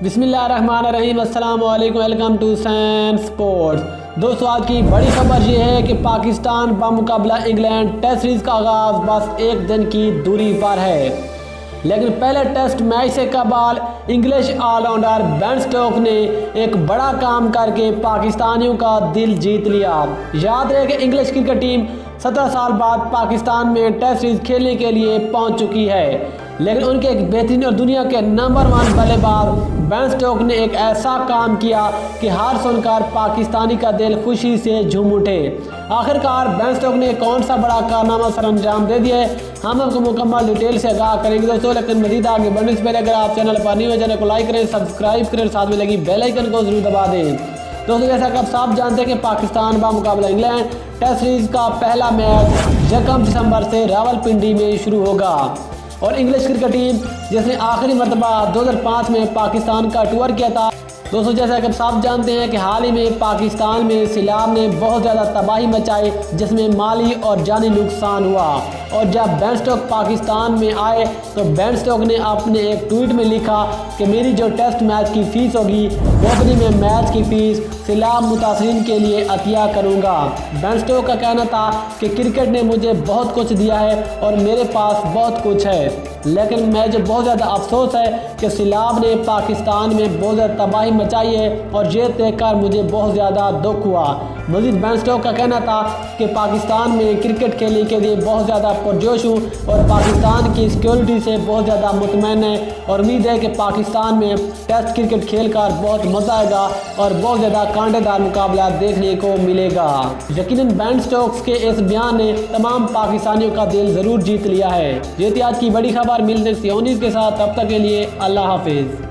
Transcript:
बिस्मिल्लाहिर्रहमानिर्रहीम, अस्सलाम वालेकुम, वेलकम टू सैन स्पोर्ट्स। दोस्तों, आज की बड़ी खबर ये है कि पाकिस्तान बमुकाबला इंग्लैंड टेस्ट सीरीज़ का आगाज़ बस एक दिन की दूरी पर है। लेकिन पहले टेस्ट मैच से कबाल इंग्लिश ऑलराउंडर बेन स्टोक्स ने एक बड़ा काम करके पाकिस्तानियों का दिल जीत लिया। याद रहे कि इंग्लिश क्रिकेट टीम 17 साल बाद पाकिस्तान में टेस्ट सीरीज़ खेलने के लिए पहुंच चुकी है, लेकिन उनके एक बेहतरीन और दुनिया के नंबर 1 बल्लेबाज बेन स्टोक्स ने एक ऐसा काम किया कि हार सुनकर पाकिस्तानी का दिल खुशी से झूम उठे। आखिरकार बेन स्टोक्स ने कौन सा बड़ा कारनामा सर अंजाम दे दिया है, हम आपको मुकम्मल डिटेल से आगाह करेंगे दोस्तों। लेकिन मज़ीद आगे बढ़ने से पहले अगर आप चैनल पर न्यू है, चैनल को लाइक करें, सब्सक्राइब करें, साथ में लगी बेल आइकन को जरूर दबा दें। दोस्तों, जैसा कि आप सब जानते हैं कि पाकिस्तान बमुकाबला इंग्लैंड टेस्ट सीरीज़ का पहला मैच 1 दिसंबर से रावलपिंडी में शुरू होगा और इंग्लिश क्रिकेट टीम जिसने आखिरी मरतबा 2005 में पाकिस्तान का टूर किया था। दोस्तों, जैसा कि आप सब जानते हैं कि हाल ही में पाकिस्तान में सैलाब ने बहुत ज़्यादा तबाही मचाई, जिसमें माली और जानी नुकसान हुआ। और जब बेन स्टोक्स पाकिस्तान में आए तो बेन स्टोक्स ने अपने एक ट्वीट में लिखा कि मेरी जो टेस्ट मैच की फ़ीस होगी वो भी मैं मैच की फ़ीस सैलाब मुतासरीन के लिए अतिया करूँगा। बेन स्टोक्स का कहना था कि क्रिकेट ने मुझे बहुत कुछ दिया है और मेरे पास बहुत कुछ है, लेकिन मुझे बहुत ज़्यादा अफसोस है कि सैलाब ने पाकिस्तान में बहुत ज़्यादा तबाही मचाई है और ये देखकर मुझे बहुत ज़्यादा दुख हुआ। मज़ीद बेन स्टोक्स का कहना था कि पाकिस्तान में क्रिकेट खेलने के लिए बहुत ज़्यादा पुरजोश हूँ और पाकिस्तान की सिक्योरिटी से बहुत ज़्यादा मुतमईन है और उम्मीद है कि पाकिस्तान में टेस्ट क्रिकेट खेलकर बहुत मज़ा आएगा और बहुत ज़्यादा कांटेदार मुकाबला देखने को मिलेगा। यकीनन बेन स्टोक्स के इस बयान ने तमाम पाकिस्तानियों का दिल ज़रूर जीत लिया है। ये थी आज की बड़ी खबर। मिलते हैं के साथ, तब तक के लिए अल्लाह हाफिज़।